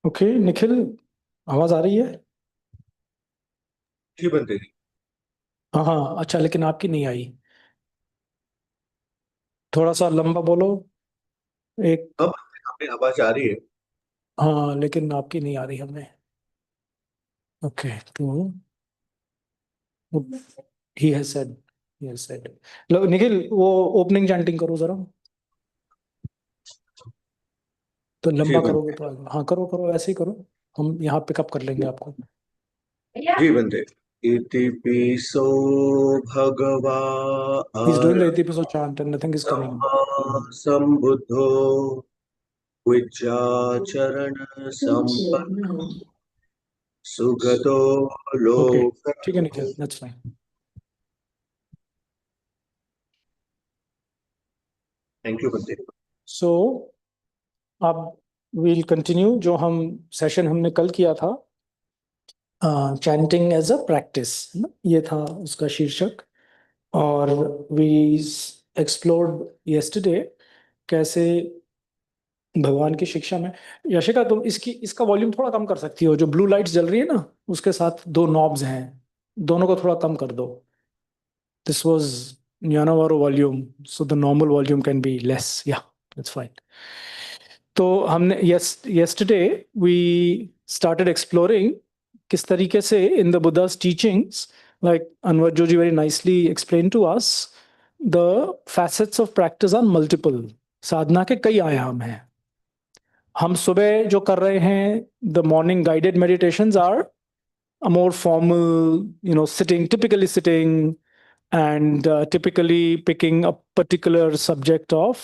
Okay Nikhil, आवाज आ रही है? जी बनते जी। हाँ हाँ, अच्छा, लेकिन आपकी नहीं आई। थोड़ा सा लंबा बोलो। एक। अब हमें आवाज आ रही है। हाँ, लेकिन आपकी नहीं आ रही हमें। ओके, तो he has said, he has said. लो निखिल, वो ओपनिंग चैंटिंग करो जरा। तो जी लंबा करोगे बनते तो आएगा। हाँ, करो करो, ऐसे ही करो। हम यहाँ पिकअप कर लेंगे आपको। जी बनते। इति पिसो भगवा he is doing the 80% chant and nothing is coming. संबुद्धो विद्याचरण संपन्न सुगतो ओके, लोक। ठीक है Nikhil, that's fine. Thank you बनते। सो अब वील कंटिन्यू जो हम सेशन हमने कल किया था, चैंटिंग एज अ प्रैक्टिस, ये था उसका शीर्षक. और वी एक्सप्लोर्ड यस्टरडे कैसे भगवान की शिक्षा में. यशिका, तुम इसका वॉल्यूम थोड़ा कम कर सकती हो? जो ब्लू लाइट्स जल रही है ना, उसके साथ दो नॉब्स हैं, दोनों को थोड़ा कम कर दो. This was Yanavaro volume, so the normal volume can be less. Yeah, that's fine. तो हमने yesterday we started exploring किस तरीके से in the Buddha's teachings, like Anwar Joji very nicely explained to us, the facets of practice are multiple. साधना के कई आयाम हैं. हम सुबह जो कर रहे हैं, the morning guided meditations are a more formal, sitting, typically sitting, and typically picking a particular subject of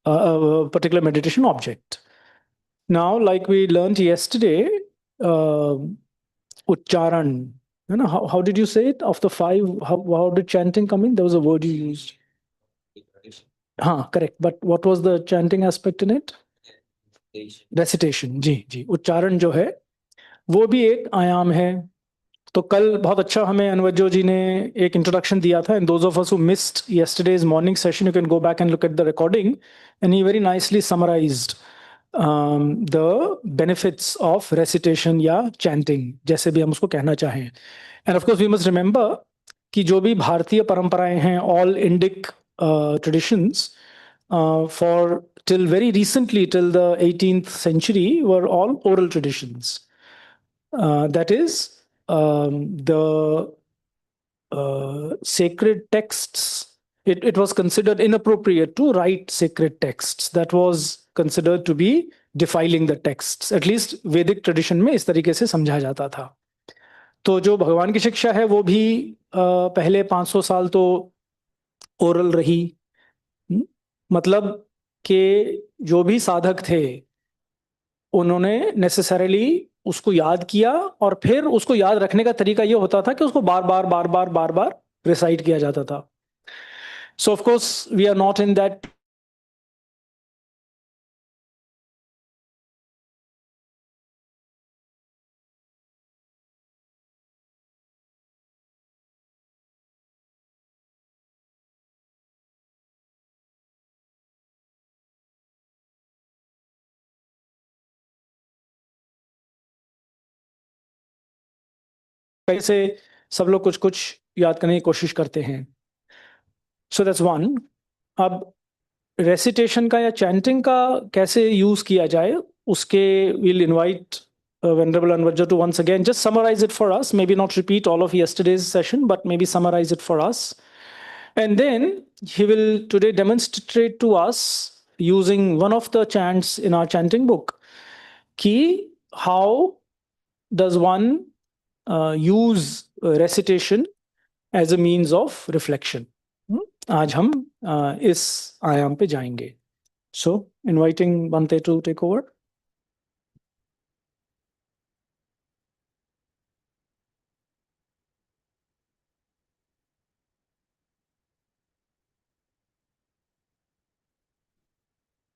a particular meditation object. Now, like we learned yesterday, uh, Ucharan, how did you say it? Of the five, how did chanting come in? There was a word you used. Correct. But what was the chanting aspect in it? Recitation. जी जी, उच्चारण जो है वो भी एक आयाम है. तो कल बहुत अच्छा हमें अनवजो जी ने एक इंट्रोडक्शन दिया था. And those of us who missed yesterday's morning session, you can go back and look at the recording. And he very nicely summarised the benefits of recitation या चैंटिंग, जैसे भी हम उसको कहना चाहें. And of course we must remember कि जो भी भारतीय परंपराएं हैं, all Indic traditions, for till very recently, till the 18th century, were all oral traditions. That is, the sacred texts. It was considered inappropriate to write sacred texts. That was considered to be defiling the texts. At least Vedic tradition में इस तरीके से समझा जाता था. तो जो भगवान की शिक्षा है वो भी पहले 500 साल तो ओरल रही. हम्म, मतलब कि जो भी साधक थे उन्होंने नेसेसरली उसको याद किया, और फिर उसको याद रखने का तरीका ये होता था कि उसको बार बार बार बार बार बार रिसाइट किया जाता था. So of course we are not in that. कैसे सब लोग कुछ कुछ याद करने की कोशिश करते हैं. So that's one. अब रेसिटेशन का या चैंटिंग का कैसे यूज किया जाए, उसके will invite Venerable Anvaja to once again just summarize it for us. Maybe not repeat all of yesterday's session, but maybe summarize it for us. And then he will today demonstrate to us, using one of the chants in our chanting book, ki how does one use recitation as a means of reflection. आज हम इस आयाम पे जाएंगे. So, inviting Bante to take over.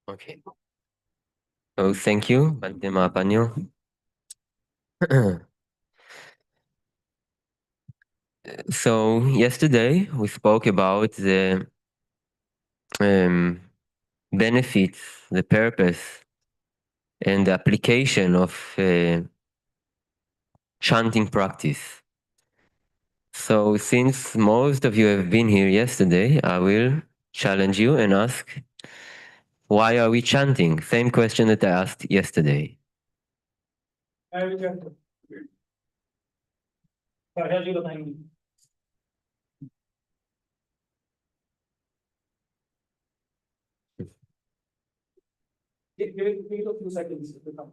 Okay. Oh, thank you, Bante Mahapanyo. So yesterday we spoke about the benefits, the purpose and the application of chanting practice. So since most of you have been here yesterday, I will challenge you and ask, why are we chanting? Same question that I asked yesterday. Give it a few seconds to come.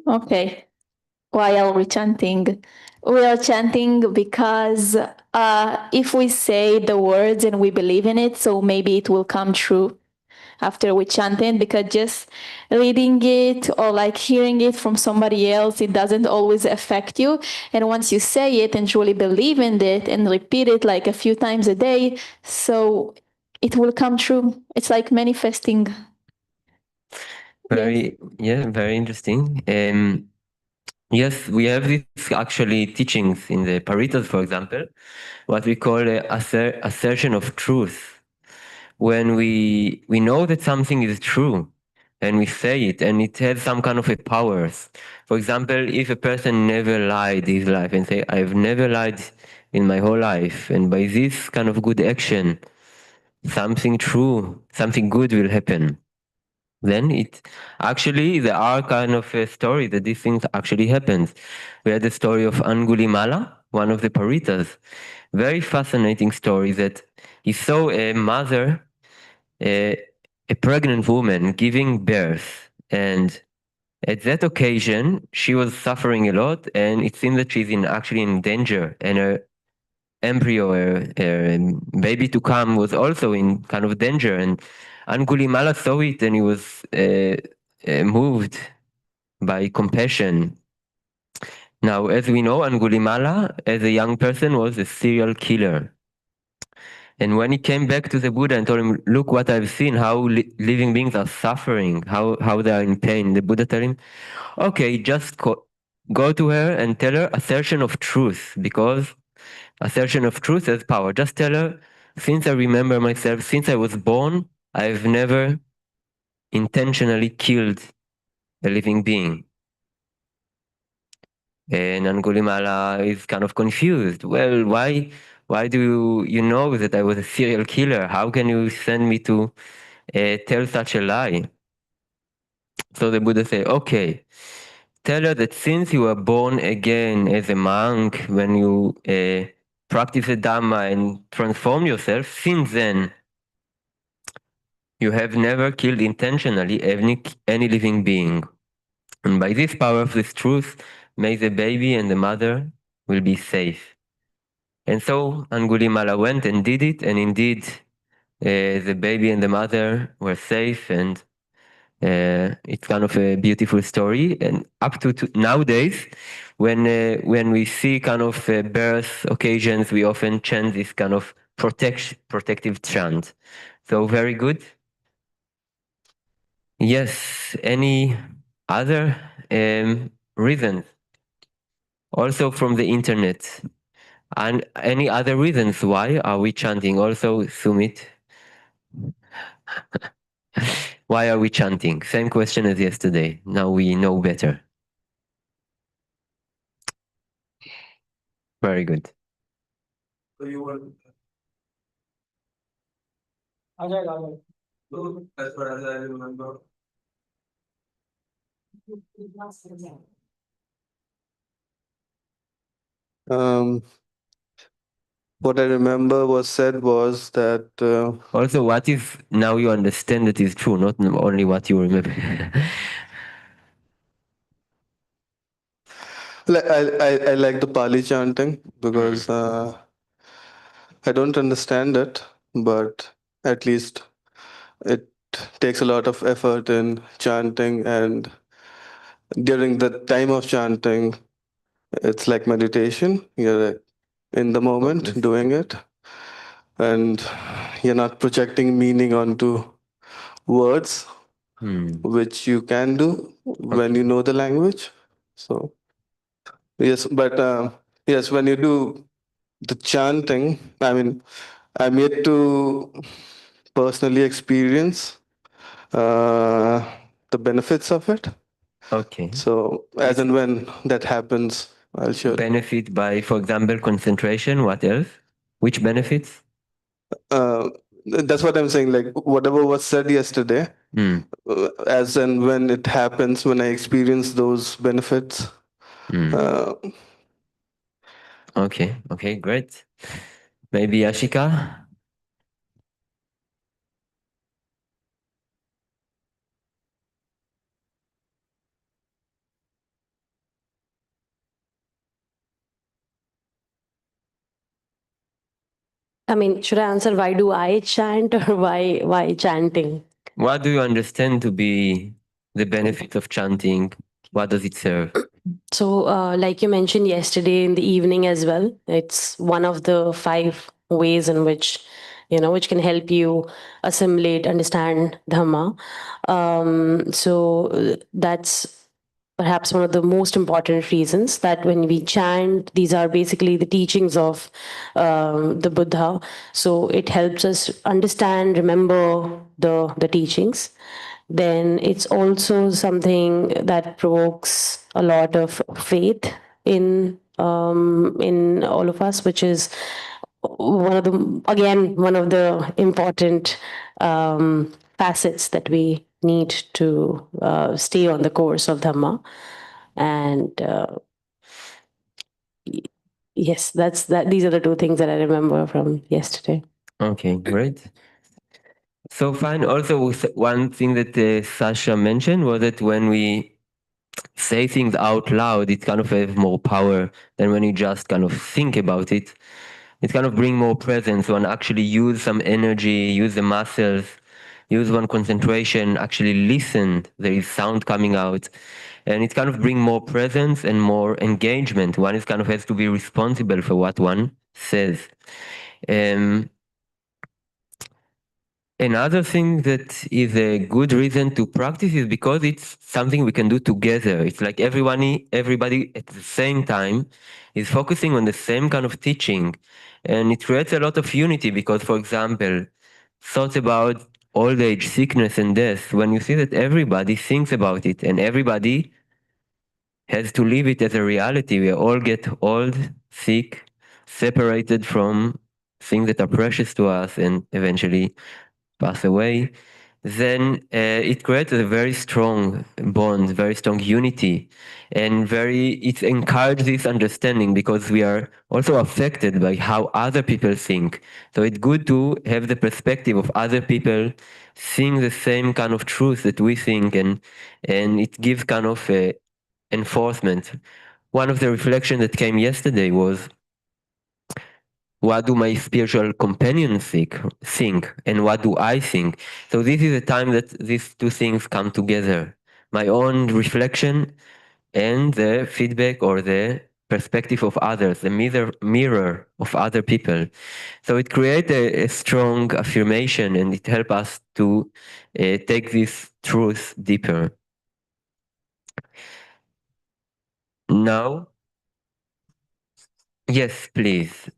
Okay. Why are we chanting? We are chanting because if we say the words and we believe in it, so maybe it will come true after we chant it, because just reading it or like hearing it from somebody else, it doesn't always affect you. And once you say it and truly believe in it and repeat it like a few times a day, so it will come true. It's like manifesting. Very interesting. Yes, we have these actually teachings in the Paritas, for example, what we call assertion of truth. When we know that something is true and we say it and it has some kind of a power. For example, if a person never lied his life and say, I've never lied in my whole life, and by this kind of good action, something true, something good will happen. Then there are kind of a story that these things actually happens. We had the story of Angulimala, one of the Paritas. Very fascinating story that he saw a mother, a pregnant woman giving birth, and at that occasion she was suffering a lot, and it seemed that she's actually in danger, and her embryo, her baby to come, was also in kind of danger. And Angulimala saw it, and he was moved by compassion. Now, as we know, Angulimala, as a young person, was a serial killer. And when he came back to the Buddha and told him, look what I've seen, how living beings are suffering, how they are in pain, the Buddha told him, okay, just go to her and tell her assertion of truth, because assertion of truth has power. Just tell her, since I remember myself, since I was born, I've never intentionally killed a living being. And Angulimala is kind of confused. Well, why do you know that I was a serial killer? How can you send me to tell such a lie? So the Buddha said, okay, tell her that since you were born again as a monk, when you practice the Dhamma and transform yourself, since then, you have never killed intentionally any living being. And by this power of this truth, may the baby and the mother will be safe. And so Angulimala went and did it, and indeed the baby and the mother were safe, and it's kind of a beautiful story. And up to nowadays, when we see kind of birth occasions, we often chant this kind of protective chant. So very good. Yes, any other reasons? Also from the internet. And any other reasons why are we chanting? Also, Sumit. Why are we chanting? Same question as yesterday. Now we know better. Very good. So you were, so as far as I remember, what I remember was said was that Also, what if now you understand that is true, not only what you remember? I like the Pali chanting because I don't understand it, but at least it takes a lot of effort in chanting, and during the time of chanting, it's like meditation. You're in the moment Focus. doing it, and you're not projecting meaning onto words, which you can do when you know the language. So yes, but yes, when you do the chanting, I mean, I'm yet to personally experience the benefits of it. Okay. So as and when that happens, I'll share. Benefit by, for example, concentration. What else? Which benefits? That's what I'm saying. Like whatever was said yesterday, as and when it happens, when I experience those benefits. Okay. Okay. Great. Maybe Ashika. I mean, should I answer why do I chant or why chanting? What do you understand to be the benefit of chanting? What does it serve? So, like you mentioned yesterday in the evening as well, it's one of the 5 ways in which, which can help you assimilate, understand Dhamma. So that's perhaps one of the most important reasons that when we chant, these are basically the teachings of the Buddha. So it helps us understand, remember the teachings. Then it's also something that provokes a lot of faith in all of us, which is one of the important facets that we need to stay on the course of Dhamma. And yes, these are the 2 things that I remember from yesterday. Okay, great. So fine. Also, one thing that Sasha mentioned was that when we say things out loud, it kind of has more power than when you just kind of think about it. It kind of bring more presence. One actually use some energy, use the muscles, use one concentration, actually listen. There is sound coming out. And it kind of bring more presence and more engagement. One is kind of has to be responsible for what one says. Another thing that is a good reason to practice is because it's something we can do together. It's like everybody at the same time is focusing on the same kind of teaching. And it creates a lot of unity because, for example, thoughts about old age, sickness, and death, when you see that everybody thinks about it and everybody has to live it as a reality, we all get old, sick, separated from things that are precious to us and eventually pass away, then it creates a very strong bond, very strong unity, and it encourages this understanding because we are also affected by how other people think. So it's good to have the perspective of other people seeing the same kind of truth that we think, and it gives kind of enforcement. One of the reflections that came yesterday was, what do my spiritual companions think and what do I think? So this is a time that these 2 things come together. My own reflection and the feedback or the perspective of others, the mirror of other people. So it creates a strong affirmation and it helps us to take this truth deeper. Now, yes, please.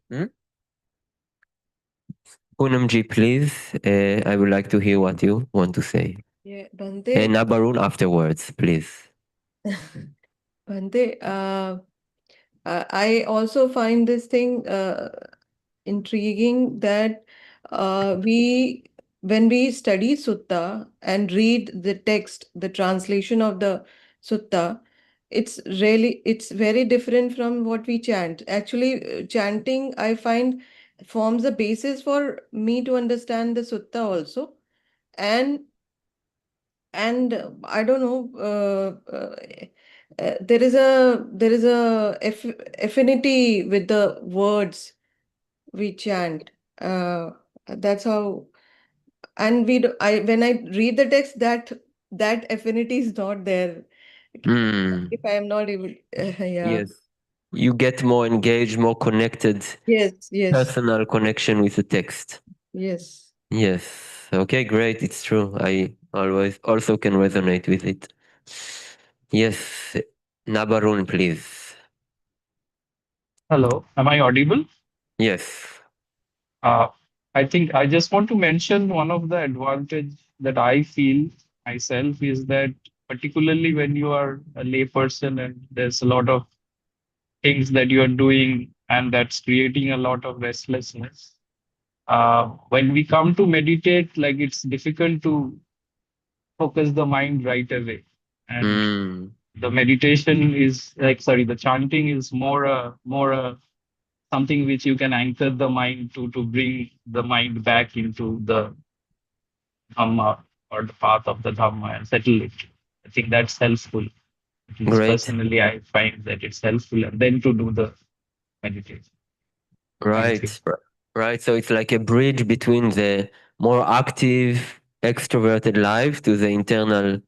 Poonamji, please. I would like to hear what you want to say. Yeah, Bhante. And Nabarun afterwards, please. Bhante, I also find this thing intriguing that when we study sutta and read the text, the translation of the sutta, it's very different from what we chant. Actually, chanting, I find, forms a basis for me to understand the sutta also. And I don't know, there is a affinity with the words we chant. That's how, and when I read the text, that affinity is not there. If I am not able, yeah. Yes. You get more engaged, more connected. Yes. Personal connection with the text. Yes. Yes. Okay, great. It's true. I always also can resonate with it. Yes. Nabarun, please. Hello, am I audible? Yes. I think I just want to mention one of the advantage that I feel myself is that particularly when you are a layperson and there's a lot of things that you are doing and that's creating a lot of restlessness. When we come to meditate, like it's difficult to focus the mind right away. And Mm, the meditation is like, sorry, the chanting is more something which you can anchor the mind to bring the mind back into the Dhamma or the path of the Dhamma and settle it. I think that's helpful. At least great. personally, I find that it's helpful and then to do the meditation. Thank you. Right. So it's like a bridge between the more active, extroverted life to the internal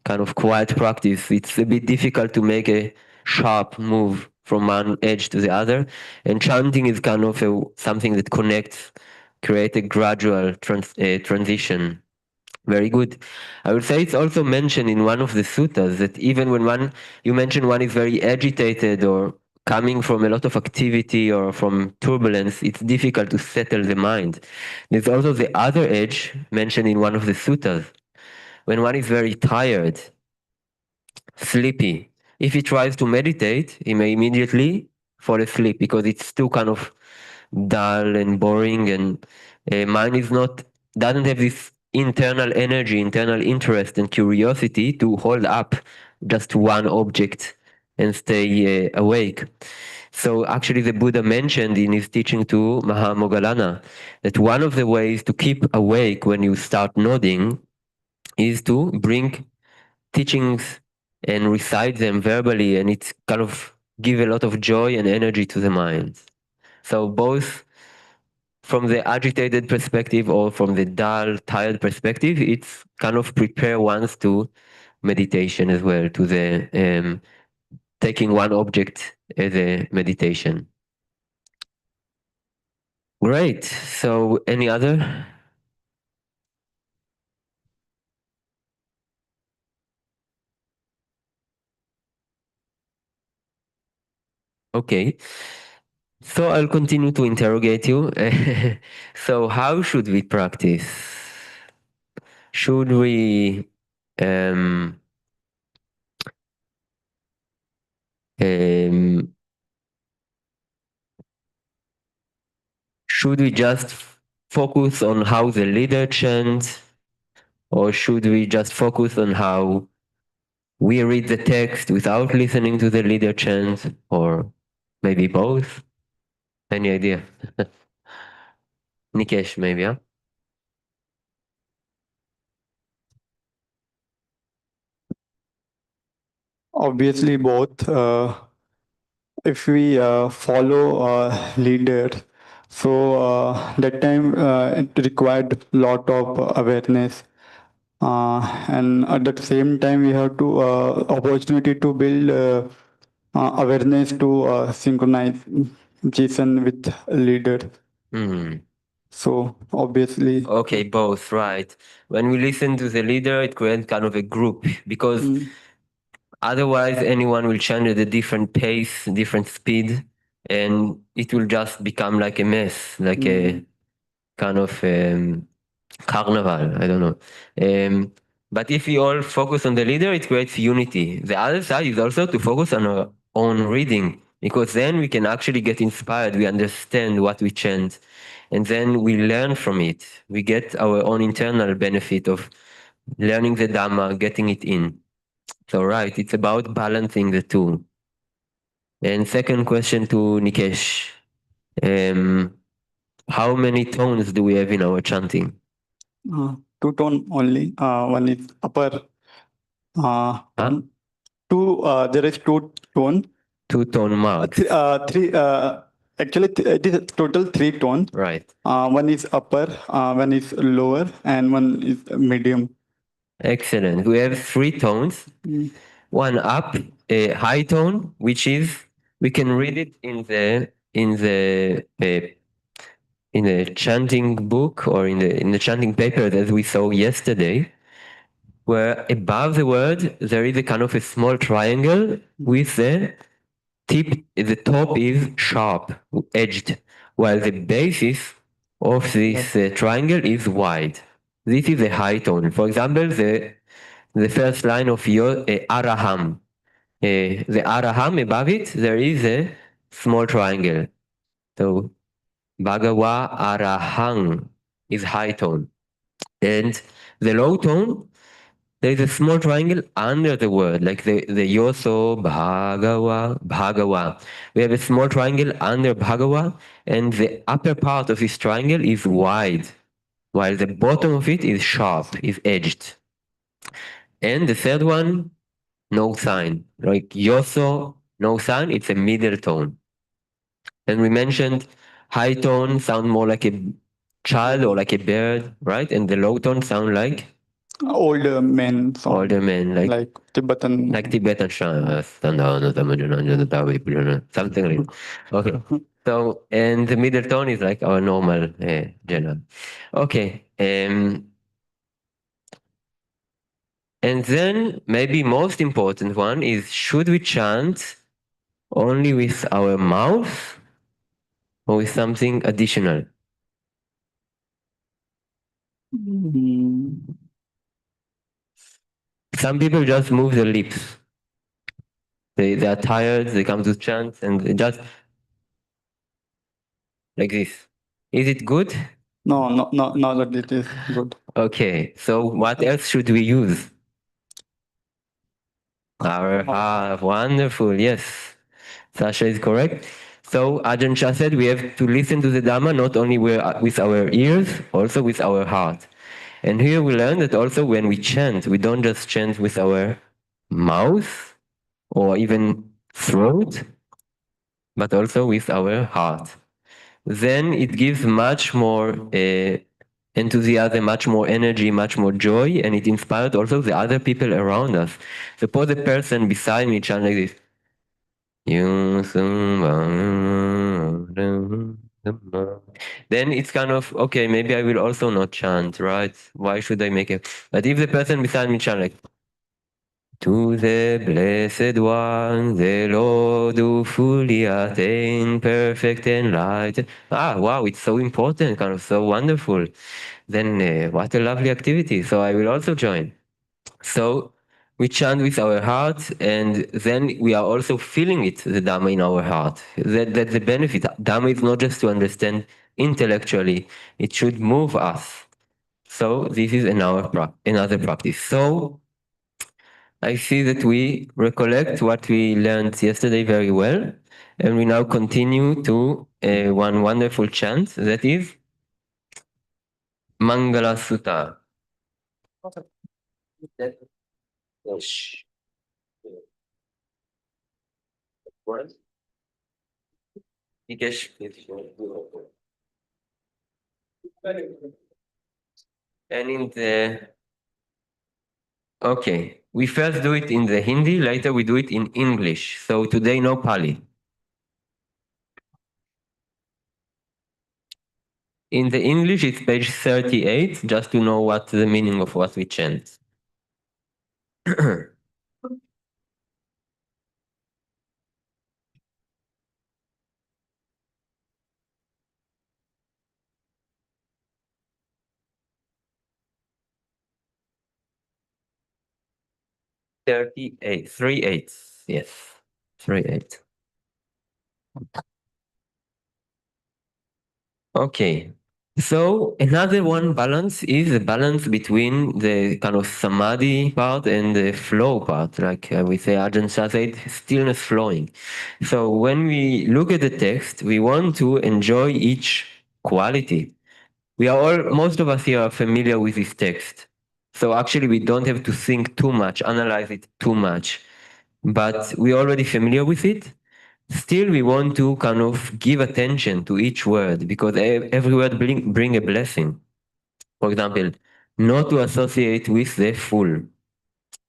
kind of quiet practice. It's a bit difficult to make a sharp move from one edge to the other. And chanting is kind of something that connects, create a gradual transition. Very good. I would say it's also mentioned in one of the suttas that even when you mentioned one is very agitated or coming from a lot of activity or from turbulence, it's difficult to settle the mind. There's also the other edge mentioned in one of the suttas. When one is very tired, sleepy, if he tries to meditate, he may immediately fall asleep because it's too kind of dull and boring, and mine is not doesn't have this internal energy, internal interest and curiosity to hold up just one object and stay awake. So actually the Buddha mentioned in his teaching to Mahamoggallana that one of the ways to keep awake when you start nodding is to bring teachings and recite them verbally, and it's kind of give a lot of joy and energy to the mind. So both from the agitated perspective or from the dull, tired perspective, it's kind of prepare ones to meditation as well, to the taking one object as a meditation. Great. So any other? Okay. So I'll continue to interrogate you. So how should we practice? Should we um, um, should we just focus on how the leader chants, or should we just focus on how we read the text without listening to the leader chant, or maybe both? Any idea? Nikesh, maybe, huh? Obviously, both. If we follow leader, so that time it required lot of awareness, and at the same time we have to opportunity to build awareness to synchronize Jason with leader. Hmm. So obviously, Okay, both, right. When we listen to the leader, it creates kind of a group, because otherwise anyone will chant at a different pace, different speed, and it will just become like a mess, like a kind of carnival. I don't know. But if we all focus on the leader, it creates unity. The other side is also to focus on our own reading, because then we can actually get inspired. We understand what we chant, and then we learn from it. We get our own internal benefit of learning the Dhamma, getting it in. So, right, it's about balancing the two. And second question to Nikesh. How many tones do we have in our chanting? two tone only. One is upper. Tone. Two. There is two tone. Two tone marks. Three. Actually, it is total three tone. Right. One is upper, one is lower, and one is medium. Excellent. We have three tones. One up, a high tone, which is we can read it in the chanting book or in the chanting paper as we saw yesterday, where above the word there is a kind of a small triangle with the tip. The top is sharp, edged, while the base is of this triangle is wide. This is a high tone. For example, the first line of your Araham. The Araham, above it, there is a small triangle. So Bhagawa Arahang is high tone. And the low tone, there is a small triangle under the word, like the Yoso, Bhagawa. We have a small triangle under Bhagawa, and the upper part of this triangle is wide, while the bottom of it is sharp, is edged. And the third one, no sign. Like Yoso, no sign, it's a middle tone. And we mentioned high tone sound more like a child or like a bird, right? And the low tone sound like Older men song. older men, Like Tibetan. like Tibetan something like that. Okay. So, and the middle tone is like our normal general. Okay. And then maybe most important one is, should we chant only with our mouth or with something additional? Mm, Some people just move their lips. They are tired, they come to chant and they just like this. Is it good? No, not that it is good. Okay, so what else should we use? Our heart. Wonderful, yes. Sasha is correct. So Ajahn Chah said we have to listen to the Dhamma not only with our ears, also with our heart. And here we learn that also when we chant, we don't just chant with our mouth or even throat, but also with our heart. Then it gives much more enthusiasm, much more energy, much more joy, and it inspired also the other people around us. Suppose a person beside me chant like this. Then it's kind of, okay, maybe I will also not chant, right? Why should I make it? But if the person beside me chant like, to the Blessed One, the Lord who fully attained perfect enlightenment. Wow, it's so important, kind of so wonderful. Then what a lovely activity. So I will also join. So we chant with our heart, and then we are also feeling it, the Dhamma in our heart. That's the benefit. Dhamma is not just to understand intellectually, it should move us. So this is another practice. So I see that we recollect what we learned yesterday very well, and we now continue to one wonderful chant, that is Mangala Sutta. And in the okay, we first do it in the Hindi, later we do it in English. So today no Pali. In the English, it's page 38, just to know what the meaning of what we chant. 38, 38, yes, 38. Okay, so another one balance is the balance between the kind of samadhi part and the flow part, like we say Ajahn Chah said, stillness flowing. So when we look at the text, we want to enjoy each quality. Most of us here are familiar with this text. So actually we don't have to think too much, analyze it too much, but we're already familiar with it. Still, we want to kind of give attention to each word because every word bring a blessing. For example, not to associate with the fool.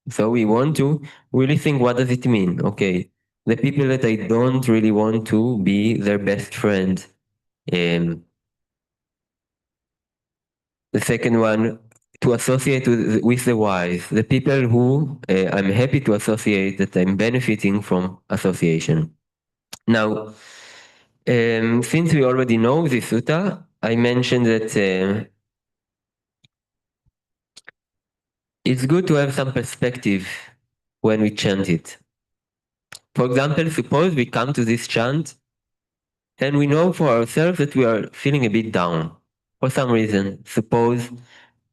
So we want to really think, what does it mean? Okay, the people that I don't really want to be their best friend. The second one, to associate with the wise, the people who I'm happy to associate, that I'm benefiting from association. Now, since we already know this sutta, I mentioned that it's good to have some perspective when we chant it. For example, suppose we come to this chant and we know for ourselves that we are feeling a bit down for some reason. Suppose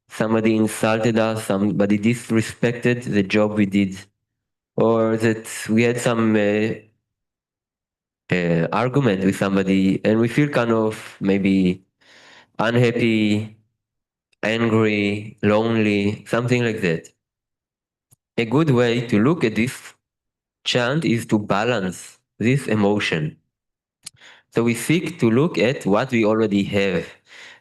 somebody insulted us, somebody disrespected the job we did, or that we had some argument with somebody and we feel kind of maybe unhappy, angry, lonely, something like that. A good way to look at this chant is to balance this emotion. So we seek to look at what we already have.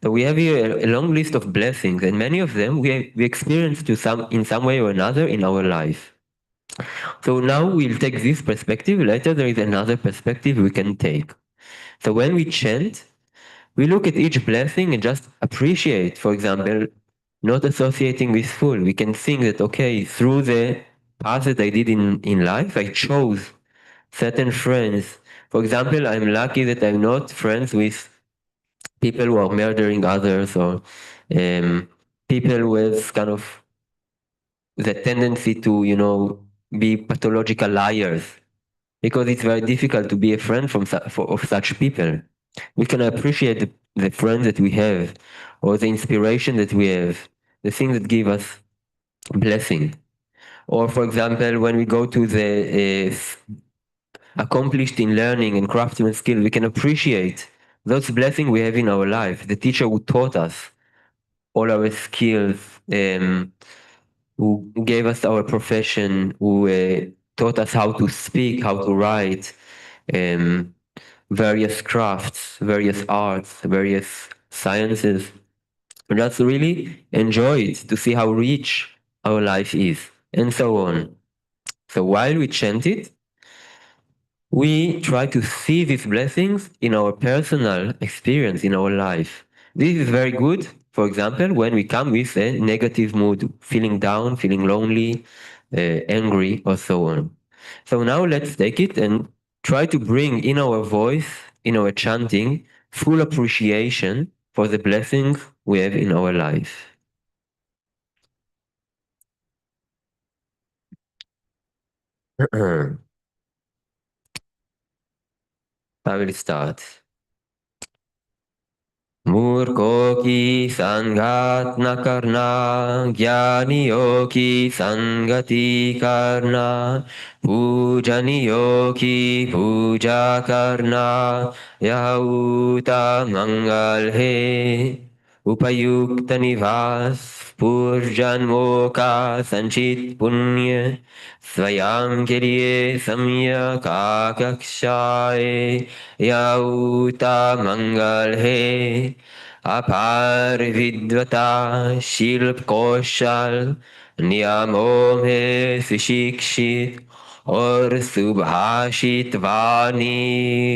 So we have here a long list of blessings, and many of them we experience in some way or another in our life. So now we'll take this perspective. Later there is another perspective we can take. So when we chant, we look at each blessing and just appreciate. For example, not associating with fool. We can think that, okay, through the path that I did in life, I chose certain friends. For example, I'm lucky that I'm not friends with people who are murdering others or people with kind of the tendency to, be pathological liars, because it's very difficult to be a friend of such people. We can appreciate the friends that we have, or the inspiration that we have, the things that give us blessing. Or, for example, when we go to the accomplished in learning and craftsman skill, we can appreciate those blessings we have in our life. The teacher who taught us all our skills, who gave us our profession, who taught us how to speak, how to write, various crafts, various arts, various sciences. And just really enjoy it to see how rich our life is, and so on. So while we chant it, we try to see these blessings in our personal experience in our life. This is very good, for example, when we come with a negative mood, feeling down, feeling lonely, angry, or so on. So now let's take it and try to bring in our voice, in our chanting, full appreciation for the blessings we have in our life. I will start. मूर्खों की संगत न करना, ज्ञानियों की संगति करना, पूजनियों की पूजा करना, यह उत्तम मंगल है। उपयुक्त निवास पूर्व जन्मों का संचित पुण्य स्वयं के लिए सम्यक आकक्षाए, यह उत्तम मंगल है। अपार विद्वता शिल्प कौशल नियमों में सुशिक्षित और सुभाषित वाणी,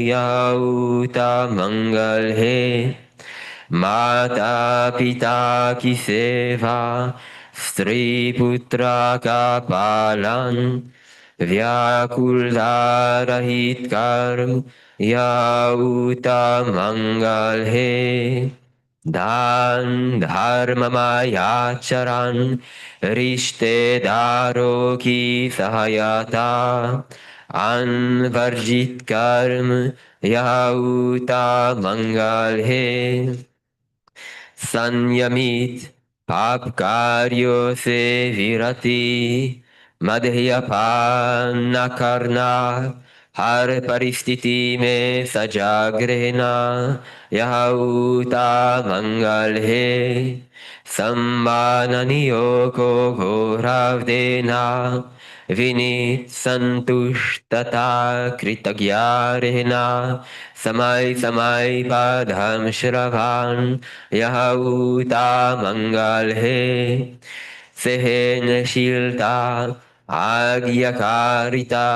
यह उत्तम मंगल है। माता पिता की सेवा, स्त्री पुत्र का पालन, व्याकुलता रहित कर्म, यह उत्तम मंगल है। दान धर्म मायाचरण, रिश्तेदारों की सहायता, अनवर्जित कर्म, यह उत्तम मंगल है। संयमित पाप कार्यों से विरति, मद्यपान न करना, हर परिस्थिति में सजग रहना, यह उत्तम मंगल है। सम्माननीयों को गौरव देना, विनीत संतुष्ट तथा कृतज्ञ रहना, समय समय पर धर्म श्रवण, यह उत्तम मंगल है। सहनशीलता, आज्ञाकारिता,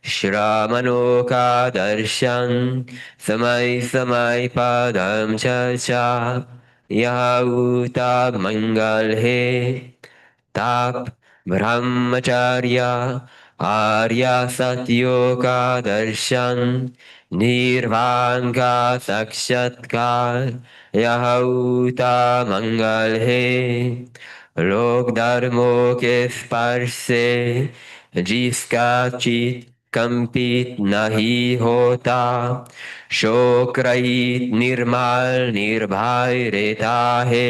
श्रमणों का दर्शन, समय समय पर धर्म चर्चा, यह उत्तम मंगल है। ताप, ब्रह्मचर्य, Arya Satyoka Darshan Nirvanga Sakshatkar Yahuta Mangal Hai Lok Dharmo ke स्पर्श से जिसका चित कंपित नहीं होता शोक रहित निर्मल निर्भय रहता है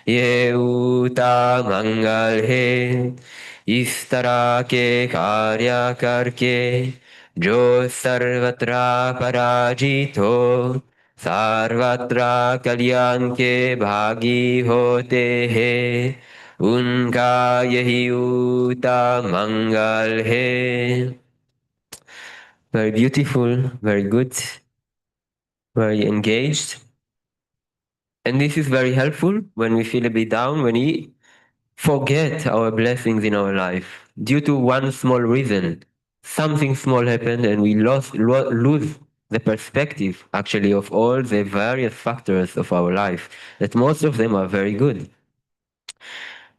ये ऊता मंगल है इस तरह के कार्य करके जो सर्वत्र पराजित हो सर्वत्र कल्याण के भागी होते हैं उनका यही ऊता मंगल है. Very beautiful, very good, very engaged. And this is very helpful when we feel a bit down, when we forget our blessings in our life due to one small reason. Something small happened and we lose the perspective actually of all the various factors of our life, that most of them are very good.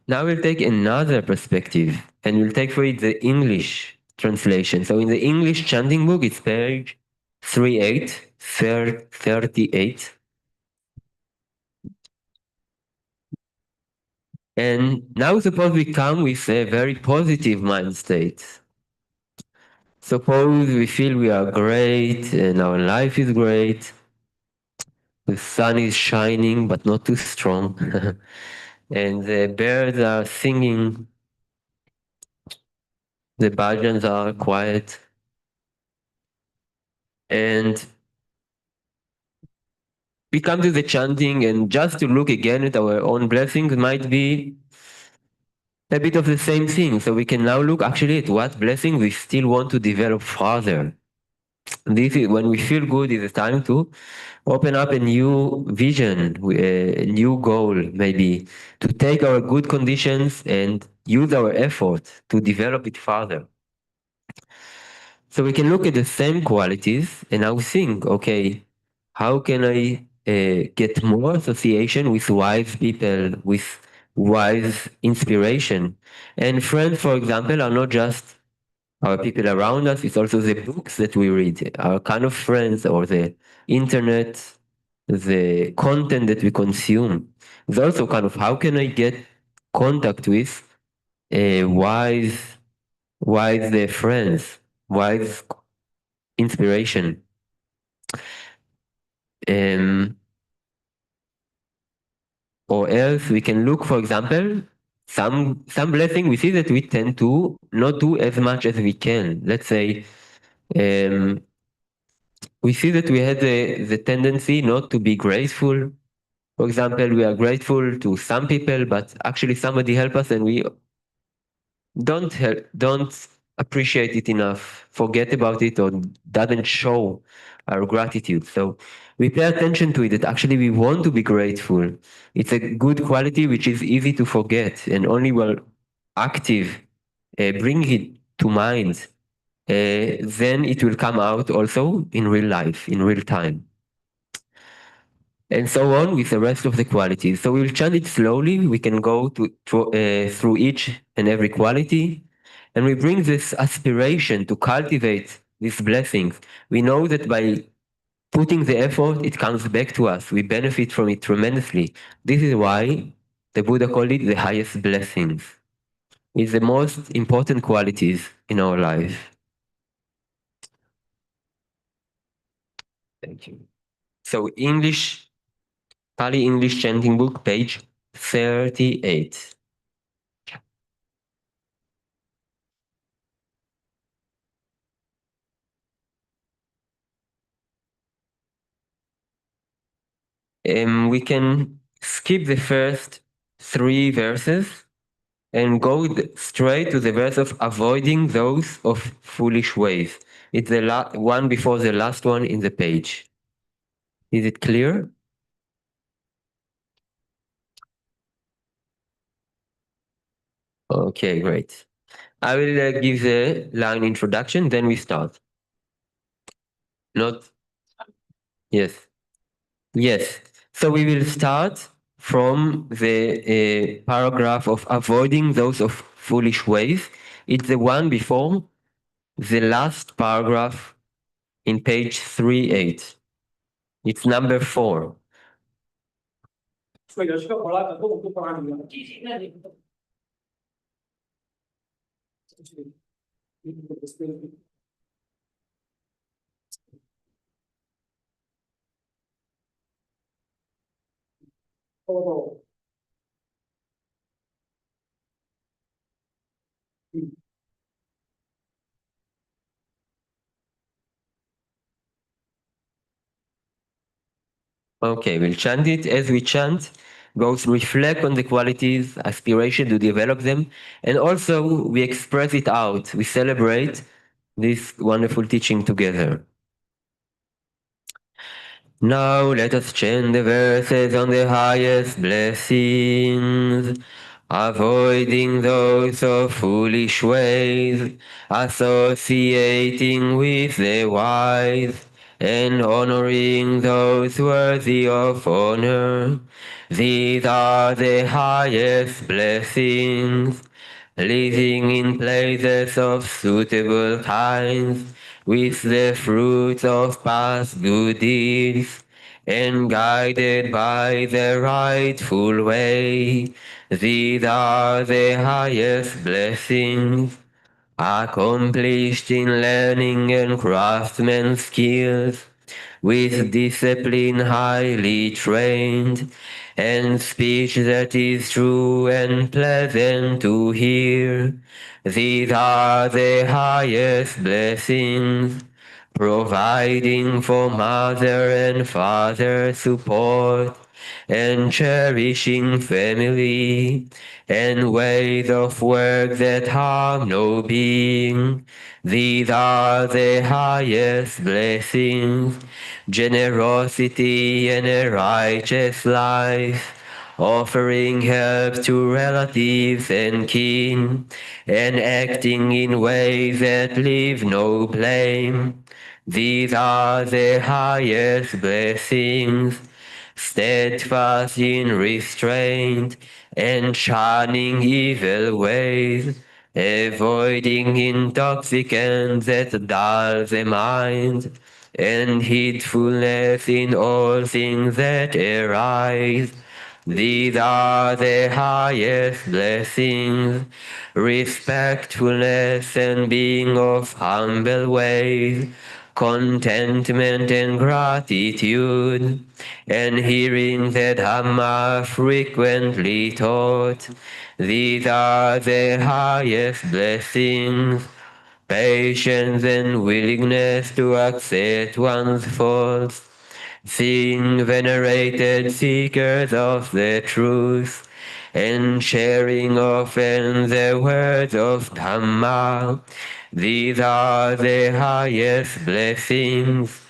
Now we'll take another perspective and we'll take for it the English translation. So in the English chanting book, it's page 38. And now suppose we come with a very positive mind state. Suppose we feel we are great and our life is great. The sun is shining but not too strong. And the birds are singing. The bhajans are quiet. And we come to the chanting and just to look again at our own blessings might be a bit of the same thing. So we can now look actually at what blessing we still want to develop further. This is when we feel good, is the time to open up a new vision, a new goal, maybe to take our good conditions and use our effort to develop it further. So we can look at the same qualities and now think, okay, how can I get more association with wise people, with wise inspiration? And friends, for example, are not just our people around us, it's also the books that we read, our kind of friends, or the internet, the content that we consume. It's also kind of how can I get contact with wise friends, wise inspiration. Or else we can look, for example, some blessing we see that we tend to not do as much as we can. Let's say we see that we had the tendency not to be grateful. For example, we are grateful to some people, but actually somebody help us and we don't appreciate it enough, forget about it, or doesn't show our gratitude. So we pay attention to it, that actually we want to be grateful. It's a good quality which is easy to forget, and only while active, bring it to mind, then it will come out also in real life, in real time. And so on with the rest of the qualities. So we'll chant it slowly. We can go through each and every quality. And we bring this aspiration to cultivate these blessings. We know that by putting the effort, it comes back to us. We benefit from it tremendously. This is why the Buddha called it the highest blessings. It's the most important qualities in our life. Thank you. So Pali English Chanting Book, page 38. We can skip the first 3 verses and go straight to the verse of avoiding those of foolish ways. It's the one before the last one in the page. Is it clear? Okay, great. I will give the line introduction, then we start. Yes. So we will start from the paragraph of avoiding those of foolish ways. It's the one before the last paragraph in page 38. It's number 4. Okay, we'll chant it. As we chant, both reflect on the qualities, aspiration to develop them, and also we express it out. We celebrate this wonderful teaching together. Now let us chant the verses on the highest blessings, avoiding those of foolish ways, associating with the wise, and honoring those worthy of honor. These are the highest blessings, living in places of suitable kinds, with the fruits of past good deeds, and guided by the rightful way. These are the highest blessings, accomplished in learning and craftsman skills, with discipline highly trained, and speech that is true and pleasant to hear. These are the highest blessings, providing for mother and father support, and cherishing family, and ways of work that harm no being. These are the highest blessings, generosity and a righteous life, offering help to relatives and kin, and acting in ways that leave no blame. These are the highest blessings, steadfast in restraint, and shunning evil ways, avoiding intoxicants that dull the mind, and heedfulness in all things that arise. These are the highest blessings, respectfulness and being of humble ways, contentment and gratitude, and hearing the Dhamma frequently taught. These are the highest blessings, patience and willingness to accept one's faults, seeing venerated seekers of the truth, and sharing often the words of Dhamma. These are the highest blessings,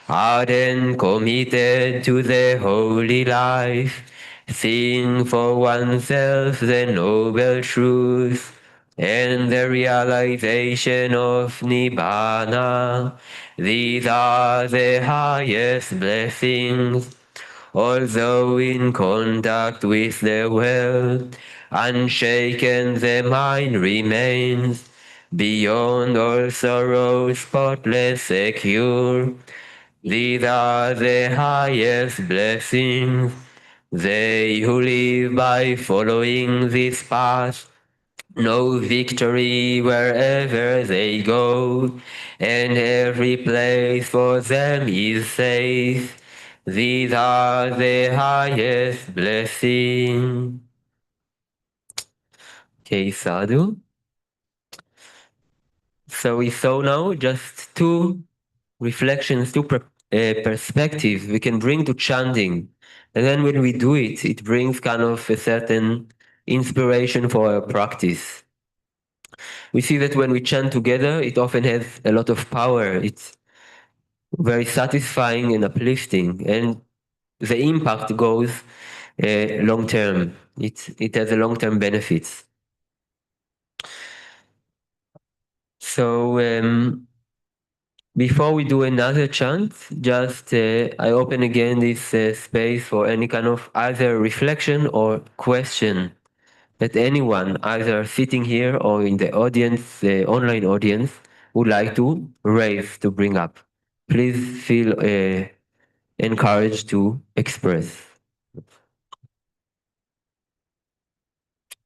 ardent committed to the holy life, seeing for oneself the noble truth, and the realization of Nibbana. These are the highest blessings, although in contact with the world, unshaken the mind remains, beyond all sorrow, spotless, secure. These are the highest blessings. They who live by following this path know victory wherever they go, and every place for them is safe. These are the highest blessings. Okay, sadhu. So we saw now just two reflections, two perspectives we can bring to chanting. And then when we do it, it brings kind of a certain inspiration for our practice. We see that when we chant together, it often has a lot of power. It's very satisfying and uplifting, and the impact goes long term. It has a long term benefits. So before we do another chant, just I open again this space for any kind of either reflection or question that anyone, either sitting here or in the audience, the online audience, would like to raise, to bring up, please feel encouraged to express.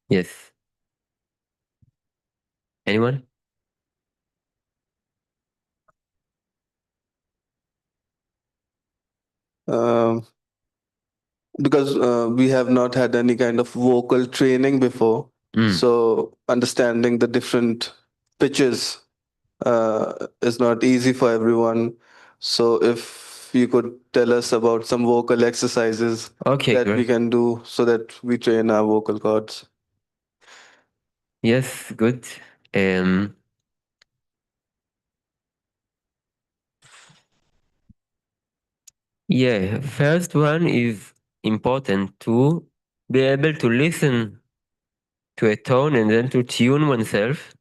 Yes. Anyone? Um, because we have not had any kind of vocal training before, so understanding the different pitches is not easy for everyone. So if you could tell us about some vocal exercises that we can do so that we train our vocal cords. Yes, good. Yeah, first one is important to be able to listen to a tone and then to tune oneself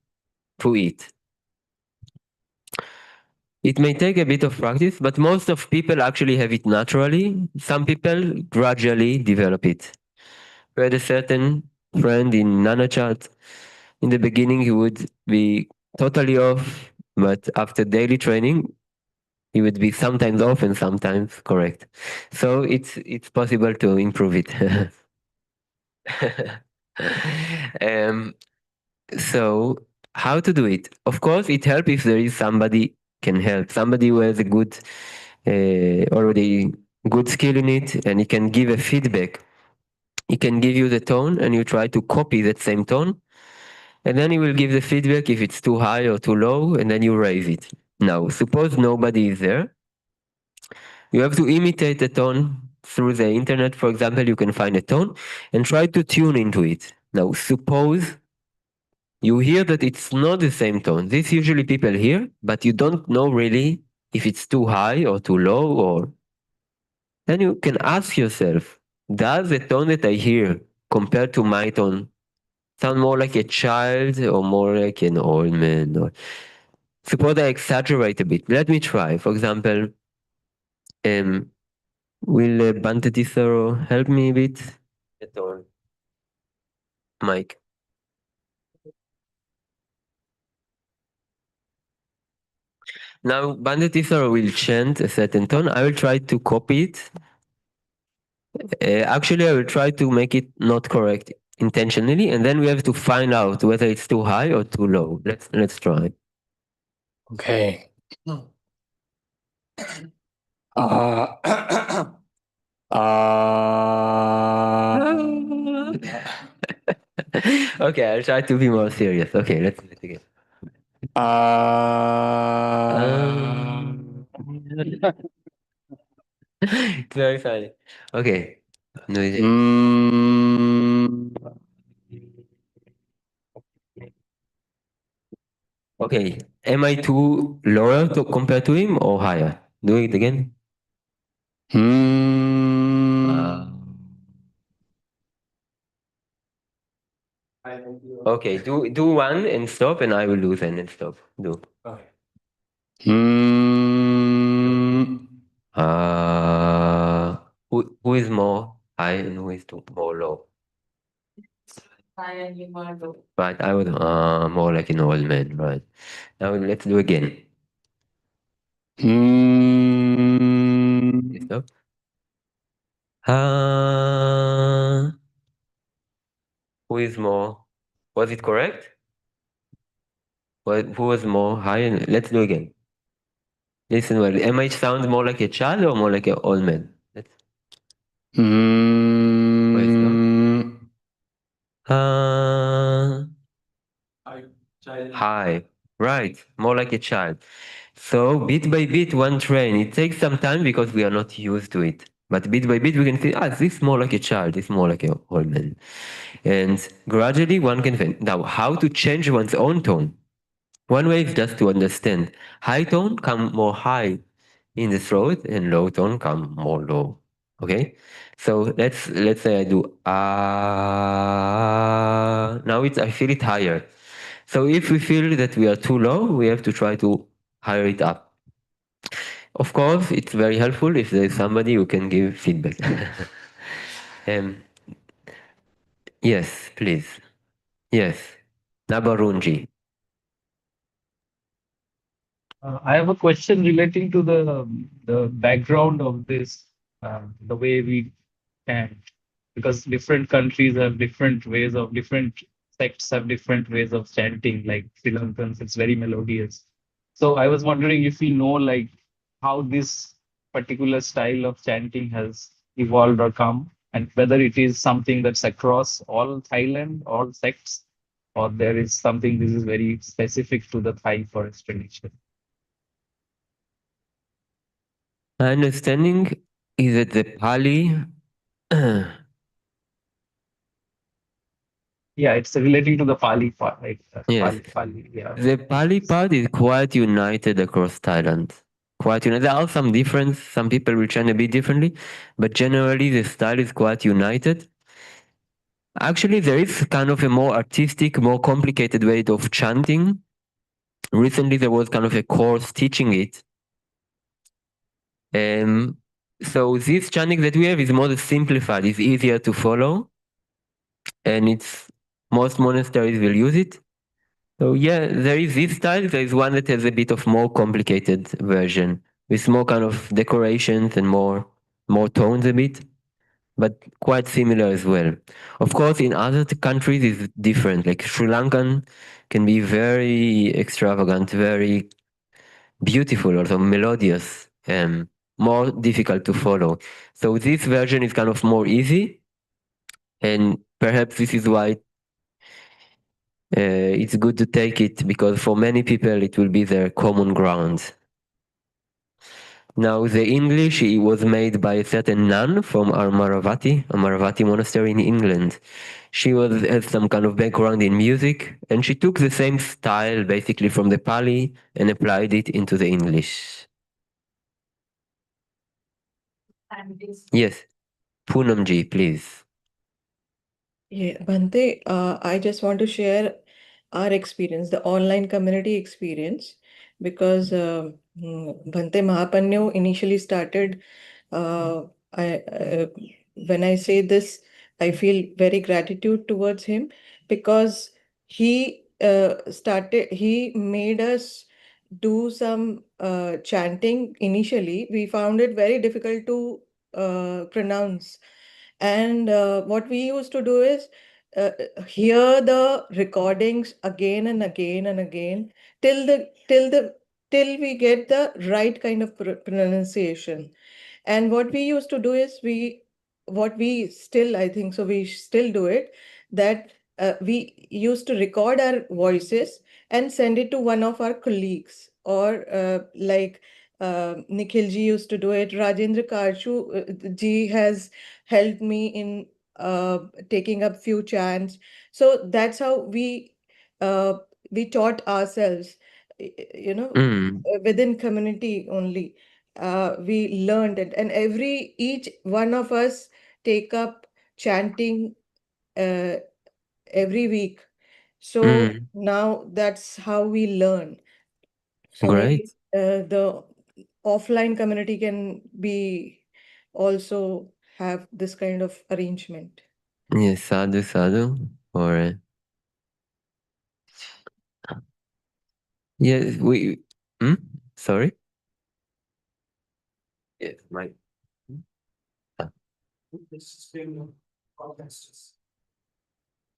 to it. It may take a bit of practice, but most of people actually have it naturally. Some people gradually develop it. We had a certain friend in NanoChat. In the beginning, he would be totally off, but after daily training, he would be sometimes off and sometimes correct. So it's possible to improve it. So how to do it? Of course, it helps if there is somebody can help, somebody who has a good, already good skill in it, and he can give a feedback. He can give you the tone, and you try to copy that same tone, and then he will give the feedback if it's too high or too low, and then you raise it. Now, suppose nobody is there. You have to imitate the tone through the internet. For example, you can find a tone and try to tune into it. Now, suppose you hear that it's not the same tone. This usually people hear, but you don't know really if it's too high or too low, or then you can ask yourself, does the tone that I hear compared to my tone sound more like a child or more like an old man? Or suppose I exaggerate a bit. Let me try. For example, will Bante Tisaro help me a bit? The tone. Mike. Now, Bante Tisaro will chant a certain tone. I will try to copy it. Actually, I will try to make it not correct intentionally, and then we have to find out whether it's too high or too low. Let's try. Okay. Uh, Okay, I'll try to be more serious. Okay, let's do it again. It's very funny. Okay. No, okay. Am I too lower to compared to him or higher? Do it again. Okay, do one and stop, and I will do then and stop. Do. Who is more high and who is more low? Right, I would more like an old man, right? Now let's do again. Stop. Who is more? Was it correct? Who was more high? And let's do again. Listen well. Am I sound more like a child or more like an old man? Let's. Wait, stop. High. Right. More like a child. So bit by bit, one train. It takes some time because we are not used to it. But bit by bit, we can see, this is more like a child. This is more like an old man. And gradually, one can find. Now, how to change one's own tone? One way is just to understand. High tone come more high in the throat, and low tone come more low. Okay, so let's say I do ah. Now I feel it higher. So if we feel that we are too low, we have to try to higher it up. Of course, it's very helpful if there is somebody who can give feedback. Yes, please. Yes, Nabarunji. I have a question relating to the background of this, the way we chant, because different countries have different sects have different ways of chanting. Like Sri Lankans, it's very melodious. So I was wondering if you know like how this particular style of chanting has evolved or come, and whether it is something that's across all Thailand, all sects, or there is something this is very specific to the Thai forest tradition. My understanding is that the Pali, Yeah, it's relating to the Pali part, right? yes, Pali, yeah. the Pali part is quite united across Thailand. Quite united. There are some difference. Some people will chant a bit differently, but generally the style is quite united. Actually, there is kind of a more artistic, more complicated way of chanting. Recently, there was kind of a course teaching it. So this chanting that we have is more simplified, it's easier to follow, and it's most monasteries will use it. So yeah, there is this style. There is one that has a bit of more complicated version with more kind of decorations and more tones a bit, but quite similar as well. Of course, in other countries it's different. Like Sri Lankan can be very extravagant, very beautiful, also melodious, more difficult to follow. So this version is kind of more easy, and perhaps this is why it's good to take it, because for many people it will be their common ground. Now the English, it was made by a certain nun from Amaravati monastery in England. She has some kind of background in music, and she took the same style basically from the Pali and applied it into the English. Yes, Poonamji, please. Yeah, Bhante, I just want to share our experience, the online community experience, because Bhante Mahapanyo initially started. I when I say this, I feel very gratitude towards him, because he he made us do some chanting. Initially, we found it very difficult to pronounce. And what we used to do is hear the recordings again and again and again till we get the right kind of pronunciation. And what we used to do is what we still, I think so, we still do it, that we used to record our voices and send it to one of our colleagues, or like Nikhil ji used to do it. Rajendra Karchu ji has helped me in taking up few chants. So that's how we taught ourselves, within community only. We learned it, and each one of us take up chanting uh, every week. So now that's how we learn. So maybe Great. the offline community can be also have this kind of arrangement. Yes, sadhu, or yes, sorry. Yes, my.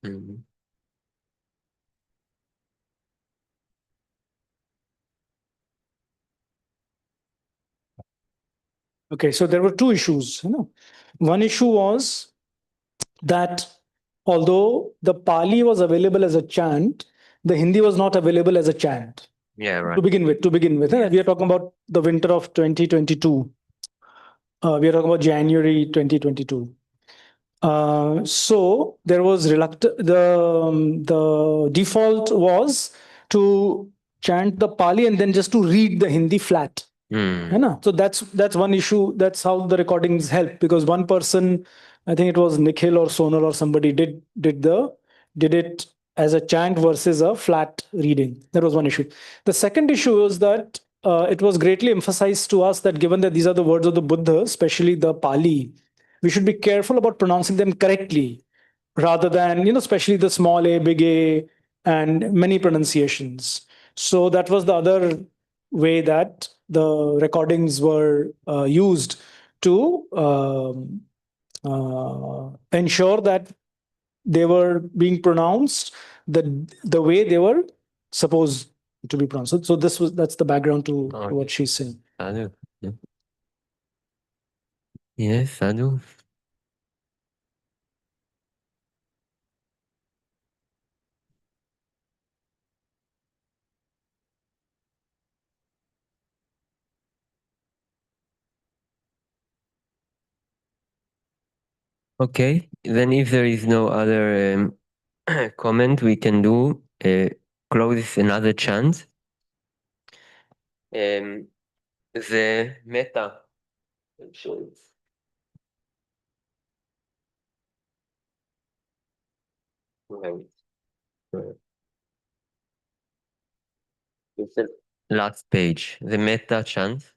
Mhm. Okay, so there were two issues. One issue was that although the Pali was available as a chant, the Hindi was not available as a chant. Yeah, right. To begin with, we are talking about the winter of 2022. We are talking about January 2022. So there was reluctant. The default was to chant the Pali and then just to read the Hindi flat. So that's one issue. That's how the recordings help, because one person, I think it was Nikhil or Sonal or somebody, did it as a chant versus a flat reading. That was one issue. The second issue was that it was greatly emphasized to us that given that these are the words of the Buddha, especially the Pali, we should be careful about pronouncing them correctly, rather than, especially the small a, big A, and many pronunciations. So that was the other way that the recordings were used to ensure that they were being pronounced the way they were supposed to be pronounced. So that's the background to what she's saying. Sadhu. Yeah. Yes, Sadhu. Okay, then if there is no other comment, we can do close another chant. The meta. It's the last page, the meta chant.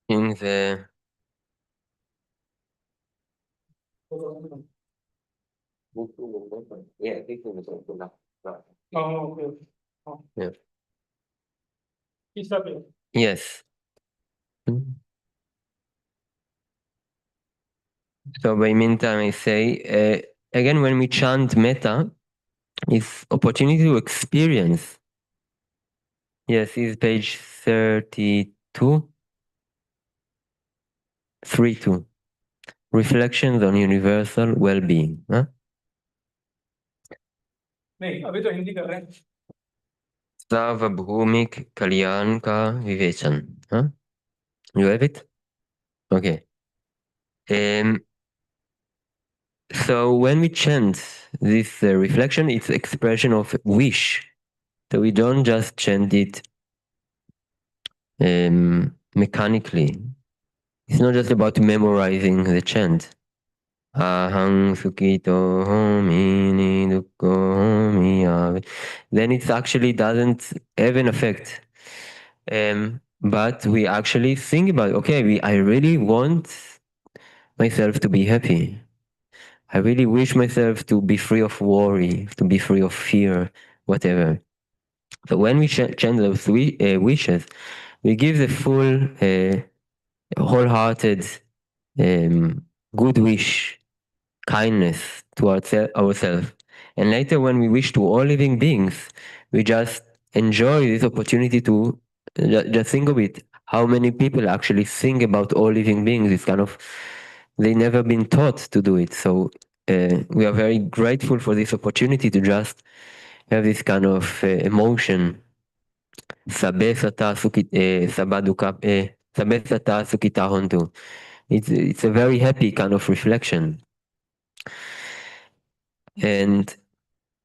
In the yeah, I think it was Oh, okay. Oh. Yeah. He's happy. Yes. So by meantime, I say again, when we chant metta, it's opportunity to experience. Yes, it's page 32. 3.2. Reflections on universal well-being. Huh? नहीं अभी तो हिंदी कर रहे हैं. सार्वभौमिक कल्याण का विवेचन. Huh? You have it? Okay. So when we chant this reflection, it's expression of wish. So we don't just chant it mechanically. It's not just about memorizing the chant. Ahang sukito homi ni dukko homi ave. Then it actually doesn't have an effect. But we actually think about, okay, I really want myself to be happy. I really wish myself to be free of worry, to be free of fear, whatever. So when we chant those wishes, we give the full, wholehearted, good wish, kindness to ourselves. And later, when we wish to all living beings, we just enjoy this opportunity to just think of it. How many people actually think about all living beings? It's kind of, they never been taught to do it. So we are very grateful for this opportunity to just have this kind of emotion. Sabe sata sukita hontu. It's a very happy kind of reflection. And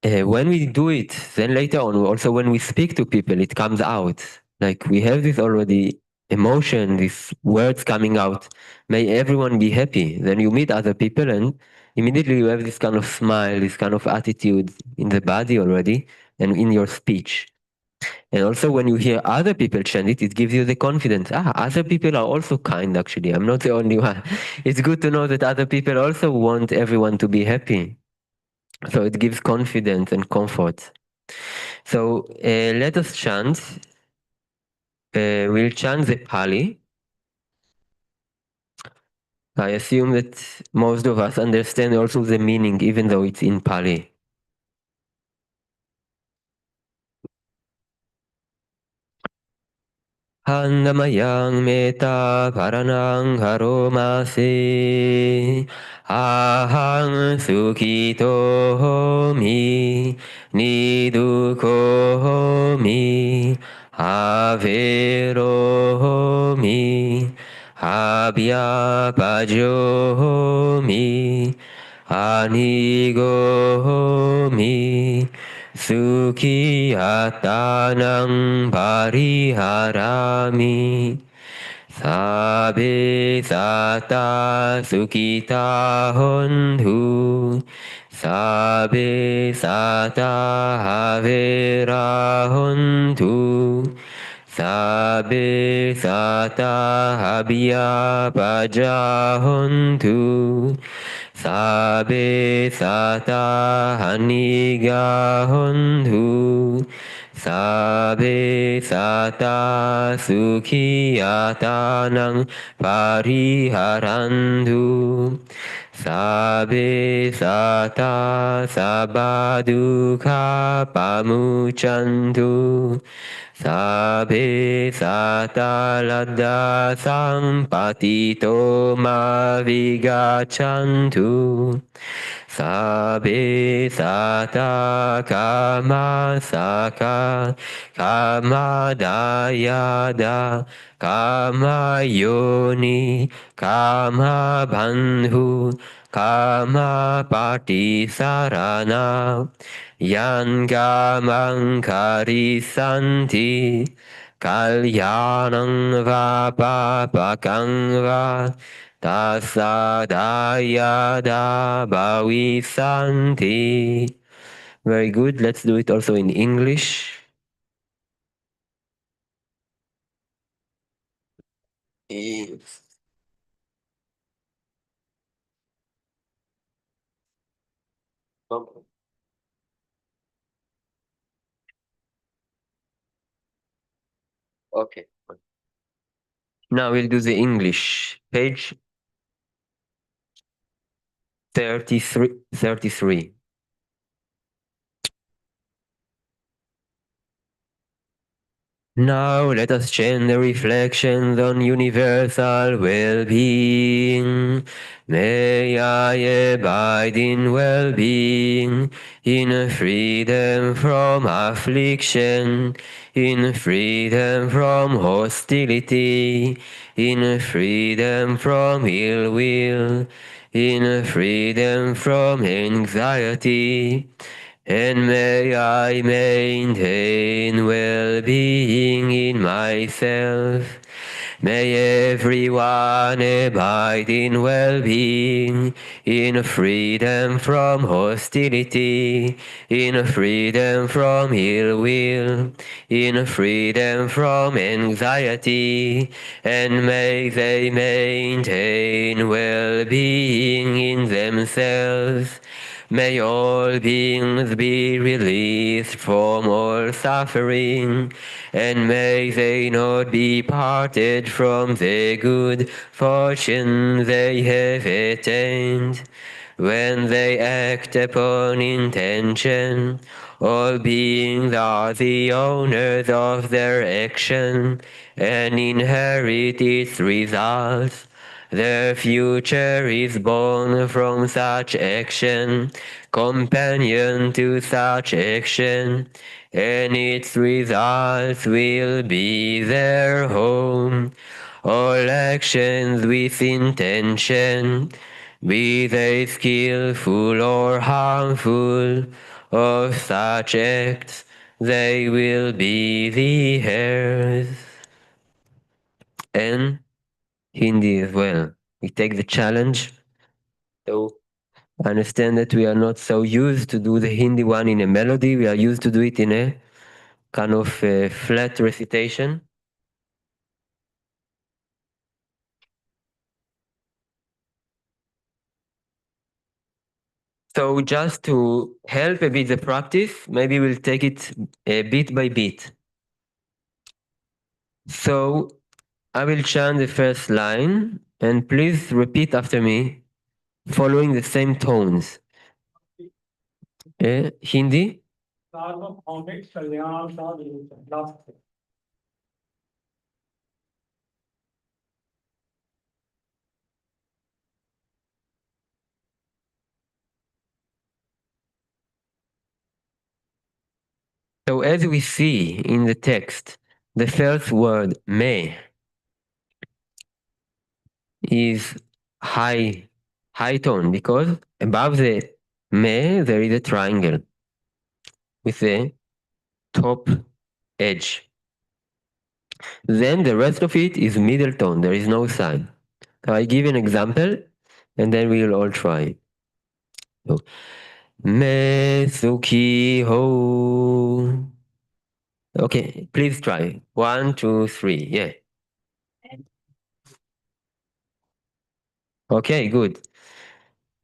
when we do it, then later on, also when we speak to people, it comes out. Like we have this already emotion, these words coming out. May everyone be happy. Then you meet other people and immediately you have this kind of smile, this kind of attitude in the body already and in your speech. And also when you hear other people chant it, it gives you the confidence. Other people are also kind actually. I'm not the only one. It's good to know that other people also want everyone to be happy. So it gives confidence and comfort. So let us chant. We'll chant the Pali. I assume that most of us understand also the meaning, even though it's in Pali. Handamayang meta paranang haromase ahang sukito homi niduko homi avero homi abhyapajo homi anigo homi sukhiyatanang pariharami. Sabe sata sukita hontu. Sabe sata havera hontu. Sabe sata habya paja hontu. Sabe sata haniga hontu. Sabe sata sukhiyatanang pariharantu. Sabe sata sabadukha pamuchantu. Sabe sata ladda sampatito mavigachantu. Sabe sata kama saka kama dayada kama yoni kama bandhu kama patisarana yan kamang karisanti kalyanang va papakang va tasadayada bhavisanti. Very good. Let's do it also in English. Yes. Okay. Okay. Now we'll do the English. Page 33. Now let us chant the reflections on universal well-being. May I abide in well-being, in freedom from affliction, in freedom from hostility, in freedom from ill will, in freedom from anxiety. And may I maintain well-being in myself. May everyone abide in well-being, in freedom from hostility, in freedom from ill will, in freedom from anxiety, and may they maintain well-being in themselves. May all beings be released from all suffering, and may they not be parted from the good fortune they have attained. When they act upon intention, all beings are the owners of their action and inherit its results. Their future is born from such action, companion to such action, and its results will be their home. All actions with intention, be they skillful or harmful, of such acts they will be the heirs. And Hindi as well. We take the challenge. So I understand that we are not so used to do the Hindi one in a melody. We are used to do it in a kind of flat recitation. So just to help a bit the practice, maybe we'll take it bit by bit. So I will chant the first line, and please repeat after me, following the same tones. Hindi? So as we see in the text, the first word, me, is high tone because above the me there is a triangle with a top edge. Then the rest of it is middle tone. There is no sign. So I give an example, and then we will all try. So, me suki ho. Okay, please try. 1, 2, 3. Yeah. Okay, good.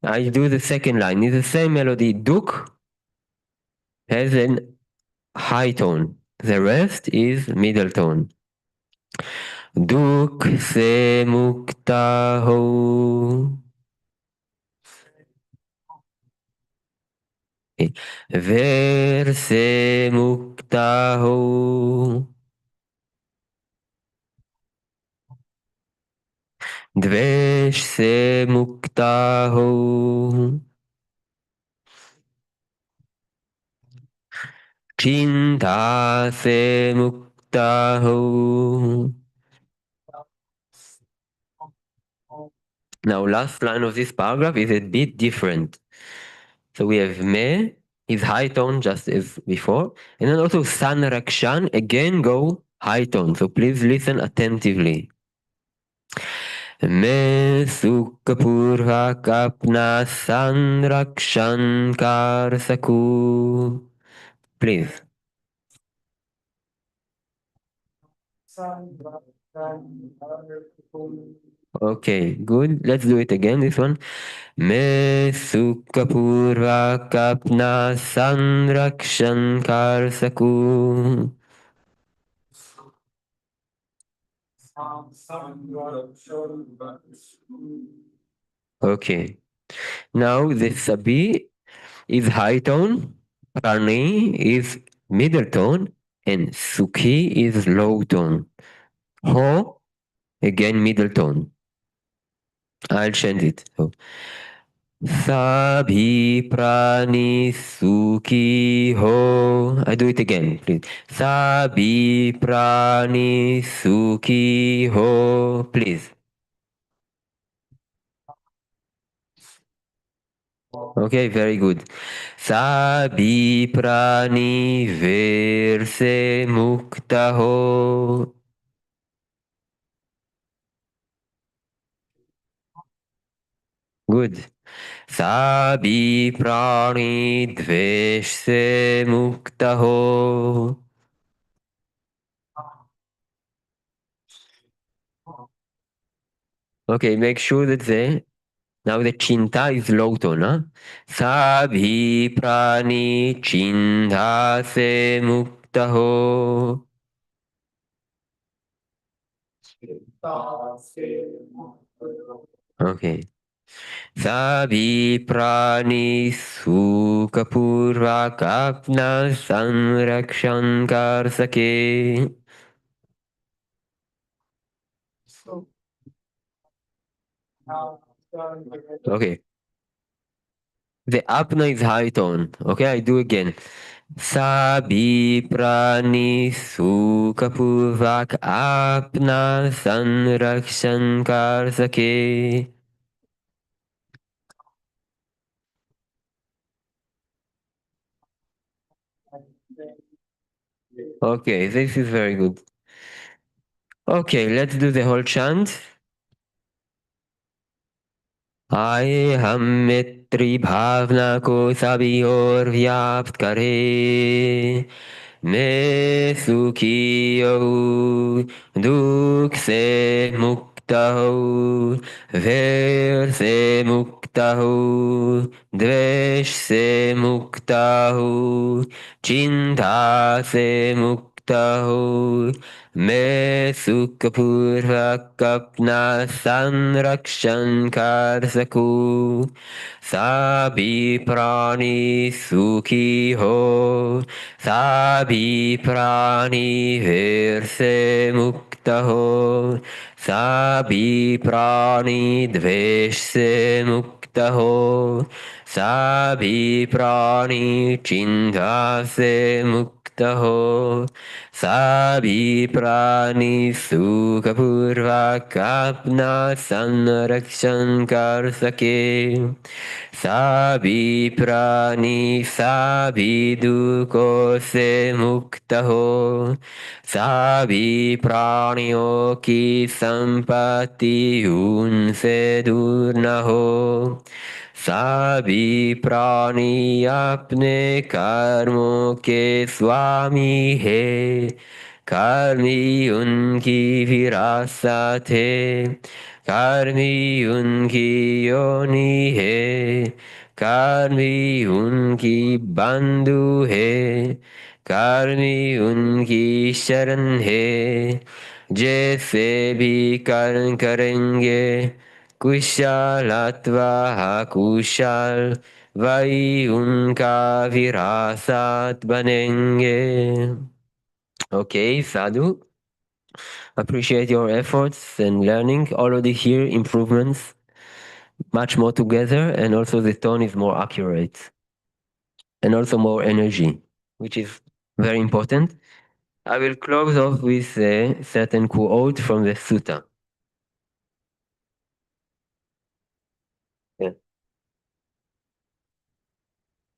I do the second line. It's the same melody. Duk has an high tone. The rest is middle tone. Duk se mukta ho. Ver se mukta ho. Dvesh se mukta ho. Chinta se mukta ho. Now, last line of this paragraph is a bit different. So we have me is high tone just as before, and then also sanrakshan again go high tone. So please listen attentively. Me sukkapurvak apna sanrakshan karsaku. Please. Okay, good. Let's do it again, this one. Me sukkapurvak apna sanrakshan karsaku. Okay. Now the sabi is high tone, prani is middle tone, and sukhi is low tone. Ho, again middle tone. I'll change it. So, sabhi prani sukhi ho. I do it again, please. Sabhi prani sukhi ho. Please. Okay, very good. Sabi prani verse mukta ho. Good. Sabi prani dvesh se mukta ho. Okay, make sure that now the chinta is low tone, huh? Sabhi prani chinta se mukta ho. Okay. Sabi prani sukapurvak apna sanrakshan karsake. Okay. The apna is high tone. Okay, I do again. Sabi prani sukapurvak apna sanrakshan karsake. Okay, this is very good. Okay, let's do the whole chant. आए हम मित्री भावना को सभी और व्याप्त करे मैं सुखी हो दुख से मुक्त हो वैर से मुक्त हो द्वेष से मुक्त हो चिंता से मुक्त हो मैं सुखपूर्वक अपना संरक्षण कर सकूं सभी प्राणी सुखी हो सभी प्राणी वैर से मुक्त हो सभी प्राणी द्वेष से मुक्त हो सभी प्राणी चिंता से मुक्त हो सभी प्राणी सुखपूर्वक अपना संरक्षण कर सके सभी प्राणी सभी दुखों से मुक्त हो सभी प्राणियों की संपत्ति उनसे दूर न हो सभी प्राणी अपने कर्मों के स्वामी है कर्मी उनकी विरासत है कर्मी उनकी योनि है कर्मी उनकी बंधु है कर्मी उनकी शरण है जैसे भी कर्म करेंगे कुशल अथवा अकुशल वही उनका विरासत बनेंगे. Okay, sadhu. Appreciate your efforts and learning. Already here improvements, much more together, and also the tone is more accurate, and also more energy, which is very important. I will close off with a certain quote from the sutta. Yeah.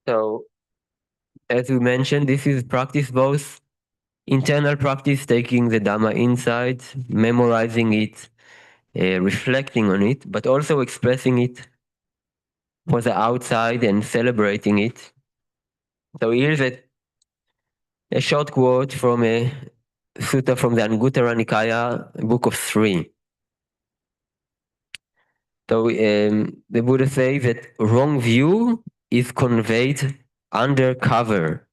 So, as we mentioned, this is practice both internal practice, taking the Dhamma inside, memorizing it, reflecting on it, but also expressing it for the outside and celebrating it. So here's a short quote from a sutta from the Anguttara Nikaya, book of 3. So the Buddha says that wrong view is conveyed under cover,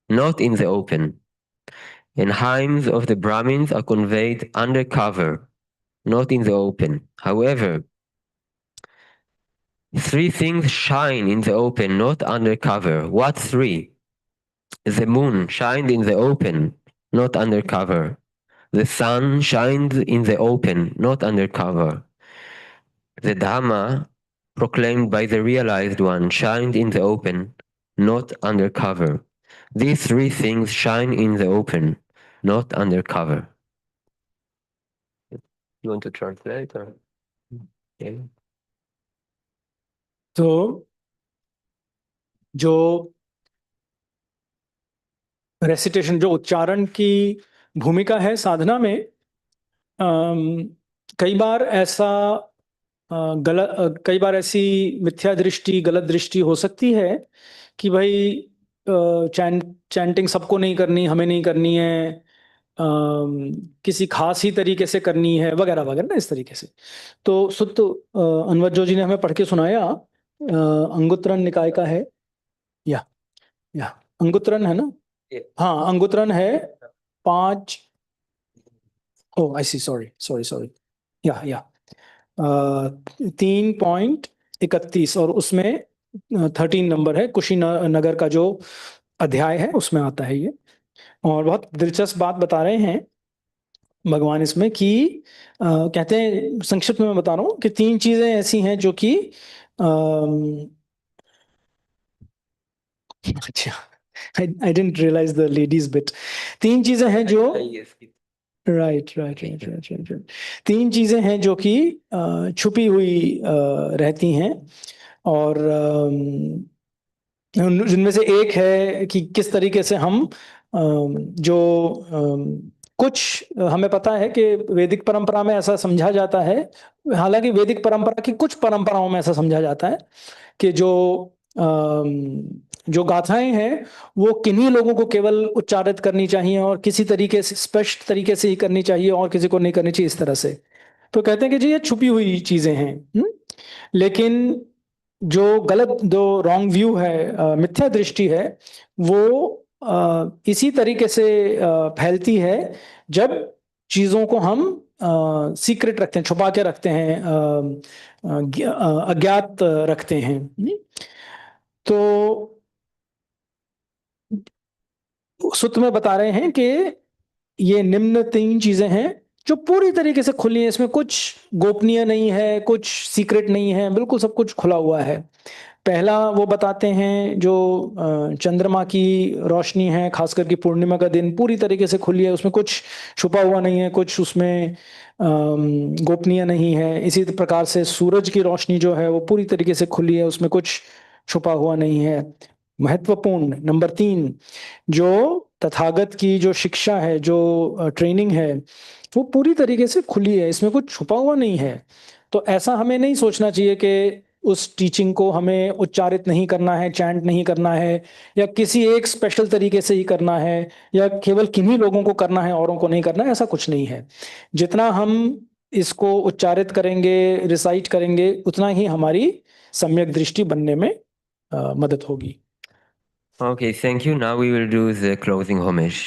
not in the open. And hymns of the Brahmins are conveyed under cover, not in the open. However, 3 things shine in the open, not under cover. What 3? The moon shined in the open, not under cover. The sun shines in the open, not under cover. The Dhamma, proclaimed by the realized one, shined in the open, not under cover. These 3 things shine in the open, not under cover. You want to translate or? Okay. तो जो recitation, जो उच्चारण की भूमिका है साधना में, कई बार ऐसी मिथ्या दृष्टि, गलत दृष्टि हो सकती है कि भाई चैंटिंग सबको नहीं करनी, हमें नहीं करनी है, किसी खास ही तरीके से करनी है, वगैरह वगैरह ना, इस तरीके से. तो सुत्त अनवजो जी ने हमें पढ़ के सुनाया, अंगुत्तरन निकाय का है, या अंगुत्तरन है ना. हाँ, अंगुत्तरन है 5. आई सी, सॉरी, या 3.31, और उसमें 13 नंबर है, कुशीनगर का जो अध्याय है उसमें आता है ये. और बहुत दिलचस्प बात बता रहे हैं भगवान इसमें कि कहते हैं, संक्षिप्त में मैं बता रहा हूँ कि 3 चीजें ऐसी हैं जो कि अच्छा, I didn't realise the ladies bit. 3 चीजें हैं जो राइट. 3 चीजें हैं जो कि छुपी हुई रहती हैं, और जिनमें से एक है कि किस तरीके से हम जो कुछ हमें पता है कि वैदिक परंपरा में ऐसा समझा जाता है, हालांकि वैदिक परंपरा की कुछ परंपराओं में ऐसा समझा जाता है कि जो गाथाएं हैं वो किन्हीं लोगों को केवल उच्चारित करनी चाहिए, और किसी तरीके से, स्पष्ट तरीके से ही करनी चाहिए, और किसी को नहीं करनी चाहिए, इस तरह से. तो कहते हैं कि जी ये छुपी हुई चीजें हैं. लेकिन जो रॉन्ग व्यू है, मिथ्या दृष्टि है, वो इसी तरीके से फैलती है जब चीजों को हम सीक्रेट रखते हैं, छुपा के रखते हैं, अज्ञात रखते हैं. तो सूत्र में बता रहे हैं कि ये निम्न 3 चीजें हैं जो पूरी तरीके से खुली हैं, इसमें कुछ गोपनीय नहीं है, कुछ सीक्रेट नहीं है, बिल्कुल सब कुछ खुला हुआ है. पहला वो बताते हैं जो चंद्रमा की रोशनी है, खास करके पूर्णिमा का दिन पूरी तरीके से खुली है, उसमें कुछ छुपा हुआ नहीं है, कुछ उसमें गोपनीय नहीं है। इसी प्रकार से सूरज की रोशनी जो है वो पूरी तरीके से खुली है, उसमें कुछ छुपा हुआ नहीं है। महत्वपूर्ण नंबर 3, जो तथागत की जो शिक्षा है, जो ट्रेनिंग है, वो पूरी तरीके से खुली है, इसमें कुछ छुपा हुआ नहीं है। तो ऐसा हमें नहीं सोचना चाहिए कि उस टीचिंग को हमें उच्चारित नहीं करना है, चैंट नहीं करना है, या किसी एक स्पेशल तरीके से ही करना है, या केवल किन्हीं लोगों को करना है, औरों को नहीं करना है। ऐसा कुछ नहीं है। जितना हम इसको उच्चारित करेंगे, रिसाइट करेंगे, उतना ही हमारी सम्यक दृष्टि बनने में मदद होगी। Okay, thank you. Now we will do the closing homage.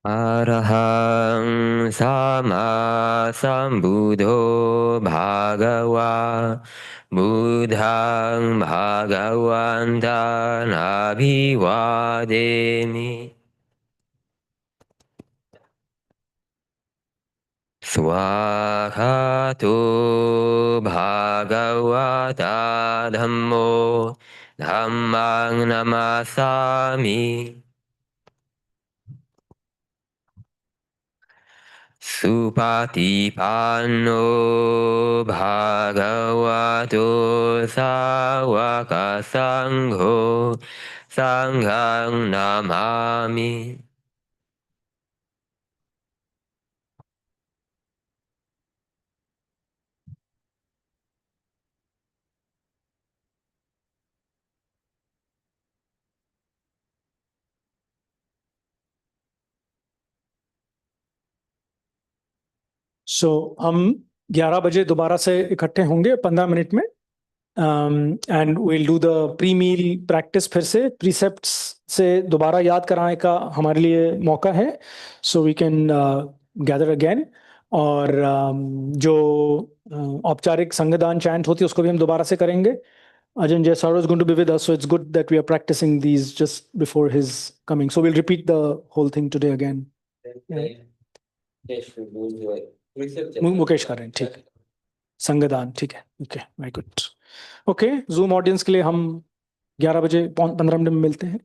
Arahang sama sambuddho bhagava buddhang bhagavantan abhivademi Swakato bhagavata dhammo dhammang namasami Supatipanno bhagavato sāvaka saṅgho saṅghang namami. हम 11 बजे दोबारा से इकट्ठे होंगे 15 मिनट में, and we'll do the pre meal practice. फिर से precepts से दोबारा याद कराने का हमारे लिए मौका है, so we can gather again. और जो औपचारिक संगदान चैंट होती है उसको भी हम दोबारा से करेंगे। Ajay Saro is going to be with us, so it's good that we are practicing these just before his coming. So we'll repeat the whole thing today again. Mukesh कर रहे हैं, ठीक है। संगदान, ठीक है, okay, very good. Okay, zoom audience के लिए हम 11 बजे 15 मिनट में मिलते हैं।